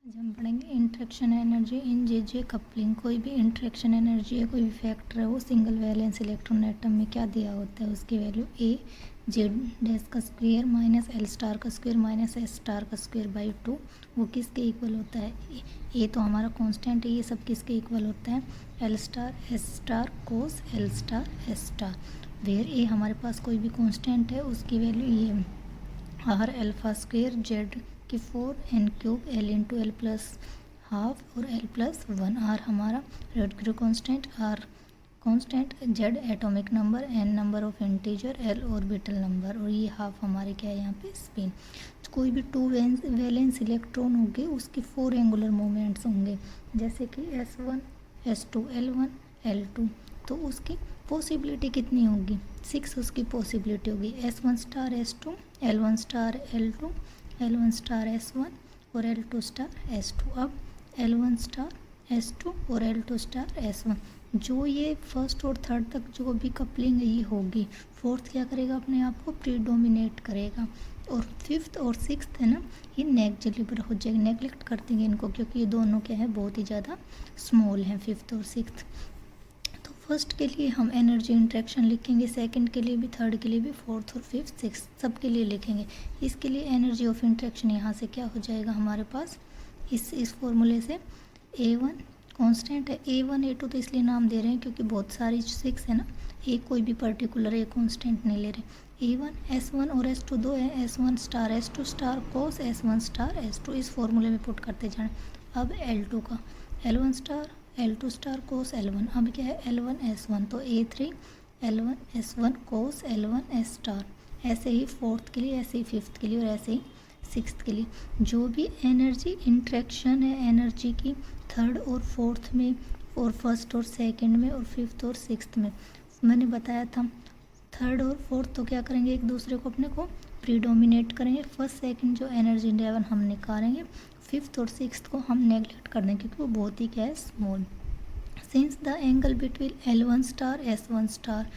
आज हम पढ़ेंगे interaction energy in J coupling. कोई भी इंटरेक्शन एनर्जी है, कोई भी फैक्टर है, वो सिंगल वैलेंस इलेक्ट्रॉन एटम में क्या दिया होता है, उसकी वैल्यू ए जेड डैश का स्क्वायर माइनस एल स्टार का स्क्वायर माइनस एस स्टार का स्क्वायर बाई 2 वो किसके इक्वल होता है। ए तो हमारा कांस्टेंट है, ये सब किसके इक्वल होता है, L star S star cos L star S star. Where a हमारे पास कोई भी कांस्टेंट है, उसकी वैल्यू ये आर एल्फा स्क्वायर जेड की 4 N cube L into L plus half और एल प्लस 1। आर हमारा red constant, R constant, Z atomic number, N number of integer, L orbital number और ये हाफ हमारे क्या है यहाँ पे स्पिन। तो कोई भी 2 वैलेंस इलेक्ट्रॉन होंगे उसके 4 एंगुलर मोमेंट्स होंगे, जैसे कि S1 S2 L1 L2। तो उसकी पॉसिबिलिटी कितनी होगी, 6 उसकी पॉसिबिलिटी होगी। S1 star S2 L1 star L2 L1 star S1 और L2 स्टार S2। अब L1 स्टार S2 और L2 स्टार S1, जो ये फर्स्ट और थर्ड तक जो भी कपलिंग ये होगी, फोर्थ क्या करेगा, अपने आप को प्रीडोमिनेट करेगा। और फिफ्थ और सिक्स्थ है ना, ये नेग्लिजिबल हो जाएगी, नेग्लेक्ट कर देंगे इनको, क्योंकि ये दोनों क्या है बहुत ही ज़्यादा स्मॉल हैं, फिफ्थ और सिक्स्थ। तो फर्स्ट के लिए हम एनर्जी इंट्रैक्शन लिखेंगे, सेकंड के लिए भी, थर्ड के लिए भी, फोर्थ और फिफ्थ सिक्स्थ सब के लिए लिखेंगे। इसके लिए एनर्जी ऑफ इंट्रैक्शन यहाँ से क्या हो जाएगा हमारे पास, इस फॉर्मूले से A1 कांस्टेंट है, A1 A2 तो इसलिए नाम दे रहे हैं क्योंकि बहुत सारी 6 है ना, एक कोई भी पर्टिकुलर एक कांस्टेंट नहीं ले रहे। A1 S1 और S2 दो है, S1 स्टार S2 स्टार कोस S1 स्टार S2, इस फॉर्मूले में पुट करते जाएं। अब L2 का L1 स्टार L2 स्टार कोस L1, अब क्या है L1 S1, तो A3 L1 S1 कोस L1 S स्टार। ऐसे ही फोर्थ के लिए, ऐसे ही फिफ्थ के लिए और ऐसे ही सिक्स्थ के लिए। जो भी एनर्जी इंट्रैक्शन है एनर्जी की थर्ड और फोर्थ में और फर्स्ट और सेकंड में और फिफ्थ और सिक्स्थ में, मैंने बताया था थर्ड और फोर्थ तो क्या करेंगे, एक दूसरे को अपने को प्रीडोमिनेट करेंगे। फर्स्ट सेकंड जो एनर्जी लेवल हम निकालेंगे, फिफ्थ और सिक्स्थ को हम नेगलेक्ट कर देंगे क्योंकि वो बहुत ही क्या है small. Since the angle between L1 star S1 star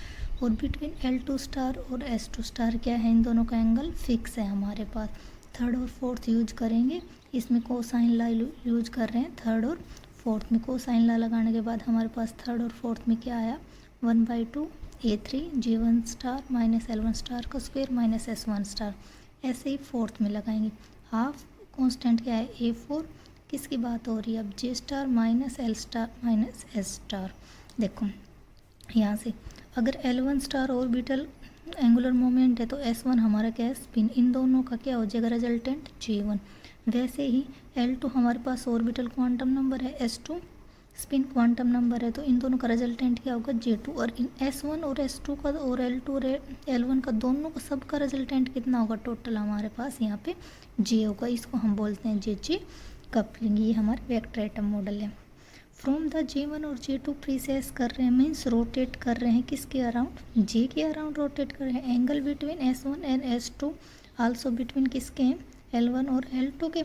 और बिटवीन L2 स्टार और S2 स्टार क्या है, इन दोनों का एंगल फिक्स है हमारे पास। थर्ड और फोर्थ यूज करेंगे, इसमें कोसाइन ला यूज कर रहे हैं थर्ड और फोर्थ में। कोसाइन ला लगाने के बाद हमारे पास थर्ड और फोर्थ में क्या आया, 1/2 A3 G1 star minus L1 star का स्क्वायर माइनस S1 स्टार। ऐसे ही फोर्थ में लगाएंगे, हाफ कांस्टेंट क्या है A4, किसकी बात हो रही है अब, J star minus L star minus S star. देखो यहाँ से अगर L1 star orbital angular moment है तो S1 हमारा क्या है स्पिन, इन दोनों का क्या हो जाएगा रिजल्टेंट J1। वैसे ही L2 हमारे पास ऑर्बिटल क्वांटम नंबर है, S2 स्पिन क्वांटम नंबर है, तो इन दोनों का रिजल्टेंट क्या होगा J2। और इन S1 और S2 का और L2 और L1 का दोनों का सबका रिजल्टेंट कितना होगा, टोटल हमारे पास यहाँ पे J होगा। इसको हम बोलते हैं J कपलिंग। ये हमारे वेक्टर एटम मॉडल है। फ्रॉम द J1 और J2 प्रीसेस कर रहे हैं, मीन्स रोटेट कर रहे हैं किसके अराउंड, J के अराउंड रोटेट कर रहे हैं। Angle between S1 and S2 also between किसके हैं, L1 और L2 के।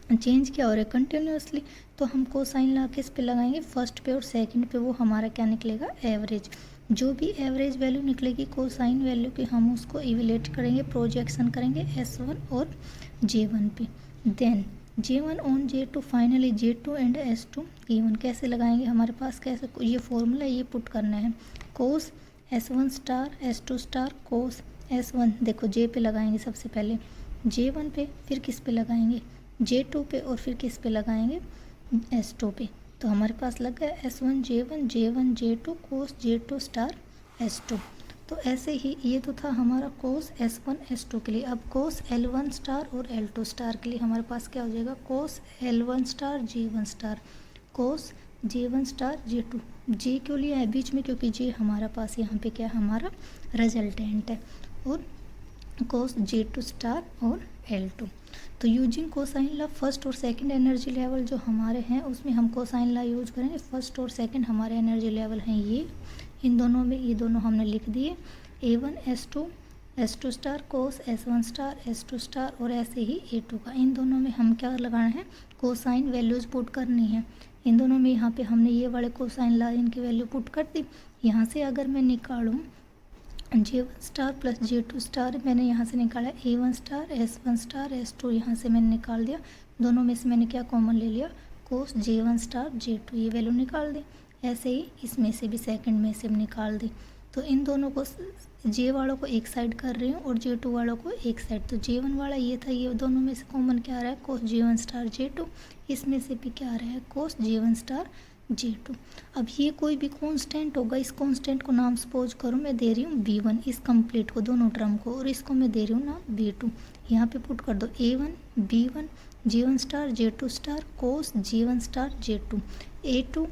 चेंज क्या हो रहा है कंटिन्यूसली, तो हम कोसाइन ला किस पे लगाएंगे, फर्स्ट पे और सेकंड पे, वो हमारा क्या निकलेगा एवरेज। जो भी एवरेज वैल्यू निकलेगी कोसाइन वैल्यू की, हम उसको इवेलेट करेंगे, प्रोजेक्शन करेंगे S1 और J1 पे। Then J1 on J2, finally J2 and S2 given. कैसे लगाएंगे, हमारे पास कैसे ये फॉर्मूला ये पुट करना है, कोस S1 स्टार S2 स्टार कोस S1। देखो J पे लगाएंगे सबसे पहले, J1 पे, फिर किस पे लगाएंगे J2 पे और फिर किस पे लगाएंगे S2 पे। तो हमारे पास लग गया S1 J1 J1 J2 कोस J2 स्टार S2। तो ऐसे ही ये तो था हमारा कोस S1 S2 के लिए। अब कोस L1 स्टार और L2 स्टार के लिए हमारे पास क्या हो जाएगा, कोस L1 star J1 star cos J1 star J2। J क्यों लिया है बीच में, क्योंकि J हमारा पास यहाँ पे क्या हमारा रिजल्टेंट है, और कोस J2 स्टार और L2। तो यूजिंग कोसाइन ला फर्स्ट और सेकंड एनर्जी लेवल जो हमारे हैं उसमें हम कोसाइन ला यूज करेंगे। फर्स्ट और सेकंड हमारे एनर्जी लेवल हैं ये, इन दोनों में ये दोनों हमने लिख दिए, A1 S2 स्टार कोस S1 स्टार S2 स्टार और ऐसे ही A2 का। इन दोनों में हम क्या लगाना है, कोसाइन वैल्यूज़ पुट करनी है। इन दोनों में यहाँ पे हमने ये वाले कोसाइन ला इनकी वैल्यू पुट कर दी। यहाँ से अगर मैं निकालूँ J1 star plus J2 star, मैंने यहाँ से निकाला A1 star S1 star S2, यहाँ से मैंने निकाल दिया। दोनों में से मैंने क्या कॉमन ले लिया, कोस J1 स्टार J2, ये वैल्यू निकाल दी। ऐसे ही इसमें से भी सेकंड में से भी निकाल दी। तो इन दोनों को J वालों को एक साइड कर रही हूँ और J2 वालों को एक साइड। तो J1 वाला ये था, ये दोनों में से कॉमन क्या आ रहा है, कोस J1 स्टार J2। इसमें से भी क्या आ रहा है, कोस J1 स्टार J2। अब ये कोई भी कांस्टेंट होगा, इस कांस्टेंट को नाम सपोज करो मैं दे रही हूँ B1, इस कंप्लीट को, दोनों टर्म को, और इसको मैं दे रही हूँ नाम B2। यहाँ पे पुट कर दो A1 B1 J1 star J2 star cos J1 star J2, A2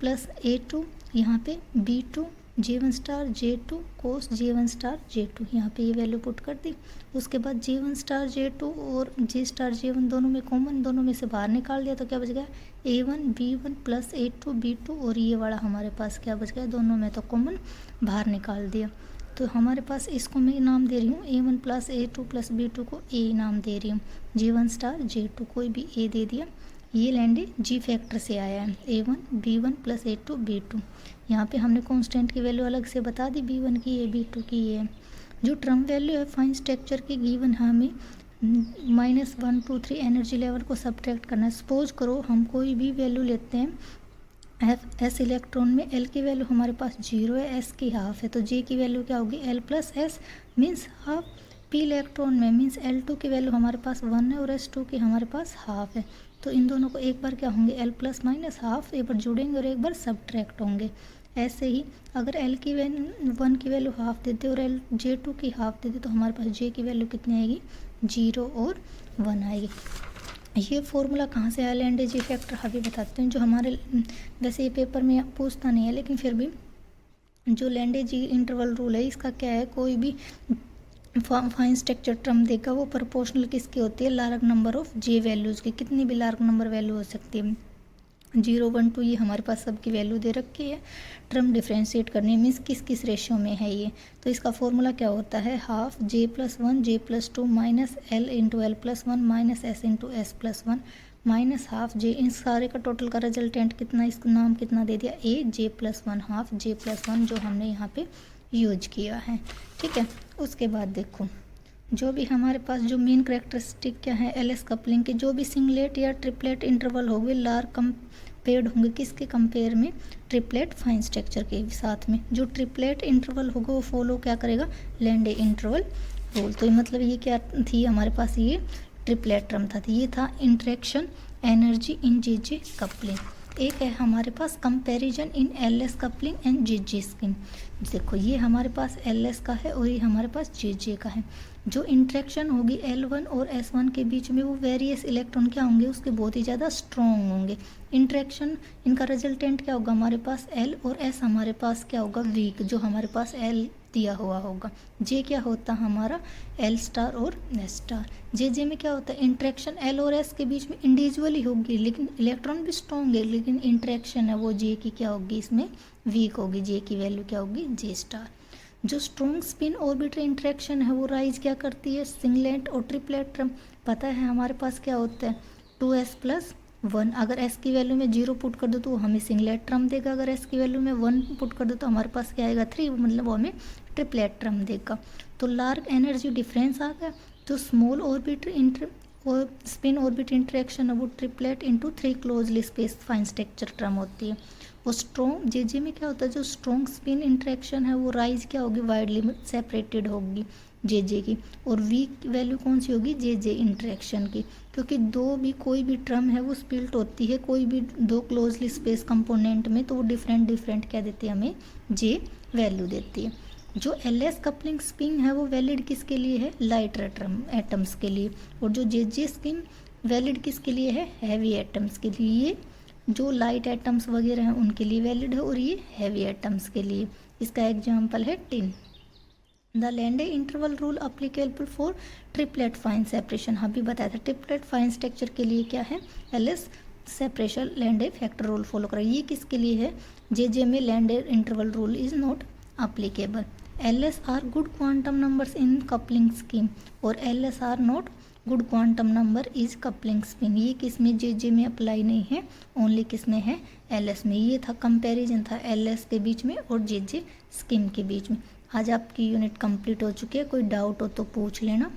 plus A2 यहाँ पे B2 J1 स्टार J2 कोस J1 स्टार J2, यहाँ पे ये वैल्यू पुट कर दी। उसके बाद J1 स्टार J2 और J स्टार J1 दोनों में कॉमन, दोनों में से बाहर निकाल दिया तो क्या बच गया, A1 B1 plus A2 B2, और ये वाला हमारे पास क्या बच गया, दोनों में तो कॉमन बाहर निकाल दिया। तो हमारे पास इसको मैं नाम दे रही हूँ A1 plus A2 plus B2 को A नाम दे रही हूँ, J1 स्टार J2 कोई भी A दे दिया। ये लैंडे G फैक्टर से आया है, A1 B1 plus A2 B2। यहाँ पे हमने कांस्टेंट की वैल्यू अलग से बता दी, B1 की है B2 की है। जो ट्रम वैल्यू है फाइन स्ट्रक्चर की गिवन हमें -1 2 3 एनर्जी लेवल को सब्ट्रैक्ट करना है। सपोज करो हम कोई भी वैल्यू लेते हैं, एस इलेक्ट्रॉन में एल की वैल्यू हमारे पास 0 है, एस की हाफ है, तो जे की वैल्यू क्या होगी, L plus S means half. P electron में मीन्स L2 की वैल्यू हमारे पास 1 है और S2 की हमारे पास हाफ है। तो इन दोनों को एक बार क्या होंगे, L प्लस माइनस हाफ, एक बार जुड़ेंगे और एक बार सब्ट्रैक्ट होंगे। ऐसे ही अगर L की 1 की वैल्यू हाफ देते और L J2 की हाफ देते तो हमारे पास J की वैल्यू कितनी आएगी, 0 और 1 आएगी। ये फॉर्मूला कहाँ से आया लैंडे जी फैक्टर, अभी बताते हैं। जो हमारे वैसे ये पेपर में पूछता नहीं है लेकिन फिर भी जो लैंडे जी इंटरवल रूल है, इसका क्या है, कोई भी फाइन स्ट्रक्चर टर्म देगा वो प्रोपोर्शनल किसकी होती है, large number of J values की। कितनी भी लार्ज नंबर वैल्यू हो सकती है, 0 1 2 ये हमारे पास सबकी वैल्यू दे रखी है। टर्म डिफ्रेंशिएट करनी है मीन्स किस किस रेशियो में है ये। तो इसका फॉर्मूला क्या होता है, half J plus 1 J plus 2 minus L into L plus 1 minus S into S plus 1 minus half J। इन सारे का टोटल का रिजल्टेंट कितना, इसका नाम कितना दे दिया, A J plus 1 half J plus 1, जो हमने यहाँ पे यूज किया है। ठीक है, उसके बाद देखो जो भी हमारे पास जो मेन करेक्टरिस्टिक क्या है एल एस कपलिंग के, जो भी सिंगलेट या ट्रिपलेट इंटरवल होंगे लार्ज कंपेयर्ड होंगे किसके कंपेयर में, ट्रिपलेट फाइन स्ट्रक्चर के साथ में। जो ट्रिपलेट इंटरवल होगा वो फॉलो क्या करेगा, लैंडे इंटरवल रूल। तो मतलब ये क्या थी हमारे पास, ये ट्रिपलेट टर्म था, ये था interaction energy in J coupling. एक है हमारे पास comparison in L S coupling and J scheme. देखो ये हमारे पास एल एस का है और ये हमारे पास जे का है। जो इंट्रैक्शन होगी L1 और S1 के बीच में वो वेरियस इलेक्ट्रॉन क्या होंगे, उसके बहुत ही ज़्यादा स्ट्रॉन्ग होंगे। इंट्रैक्शन इनका रिजल्टेंट क्या होगा, हमारे पास L और S हमारे पास क्या होगा, वीक, जो हमारे पास L दिया हुआ होगा। जे क्या होता है हमारा L स्टार और S स्टार। जे में क्या होता है, इंट्रैक्शन L और S के बीच में इंडिविजुअली होगी लेकिन इलेक्ट्रॉन भी स्ट्रॉन्ग है, लेकिन इंट्रैक्शन है वो जे की क्या होगी, इसमें वीक होगी। जे की वैल्यू क्या होगी, J स्टार। जो स्ट्रॉन्ग स्पिन ऑर्बिटल इंटरेक्शन है वो राइज क्या करती है, सिंगलेट और ट्रिपलेट टर्म। पता है हमारे पास क्या होता है, 2s प्लस 1। अगर s की वैल्यू में 0 पुट कर दो तो हमें सिंगलेट टर्म देगा, अगर s की वैल्यू में 1 पुट कर दो तो हमारे पास क्या आएगा, 3, मतलब वो हमें ट्रिपलेट टर्म देगा। तो लार्ज एनर्जी डिफरेंस आ गया। तो स्मॉल ऑर्बिटल और स्पिन ऑर्बिट इंटरेक्शन है वो triplet into 3 closely space fine structure term होती है। और स्ट्रॉन्ग जे में क्या होता है, जो स्ट्रॉन्ग स्पिन इंटरेक्शन है वो राइज क्या होगी, वाइडली सेपरेटेड होगी जे की। और वीक वैल्यू कौन सी होगी, जे इंटरेक्शन की, क्योंकि दो भी कोई भी टर्म है वो स्पिल्ट होती है कोई भी दो क्लोजली स्पेस कंपोनेंट में, तो वो डिफरेंट क्या देती है, हमें जे वैल्यू देती है। जो एल एस कपलिंग स्पिन है वो वैलिड किसके लिए है, लाइटर एटम्स के लिए। और जो जे स्पिन वैलिड किसके लिए है, हैवी एटम्स के लिए। जो लाइट एटम्स वगैरह हैं उनके लिए वैलिड है और ये हैवी एटम्स के लिए। इसका एग्जांपल है tin. The Landé interval rule applicable for triplet fine separation, अभी बताया था ट्रिपलेट फाइन स्ट्रक्चर के लिए क्या है, L S separation Lande factor rule follow करें। ये किसके लिए है, जे में Lande interval rule is not applicable. L S are good quantum numbers in coupling scheme और L S are not good quantum number is coupling spin. ये किस में, जे में अप्लाई नहीं है, ओनली किस में है, एल एस में। ये था कंपैरिजन था एल एस के बीच में और जे स्कीम के बीच में। आज आपकी यूनिट कंप्लीट हो चुकी है, कोई डाउट हो तो पूछ लेना।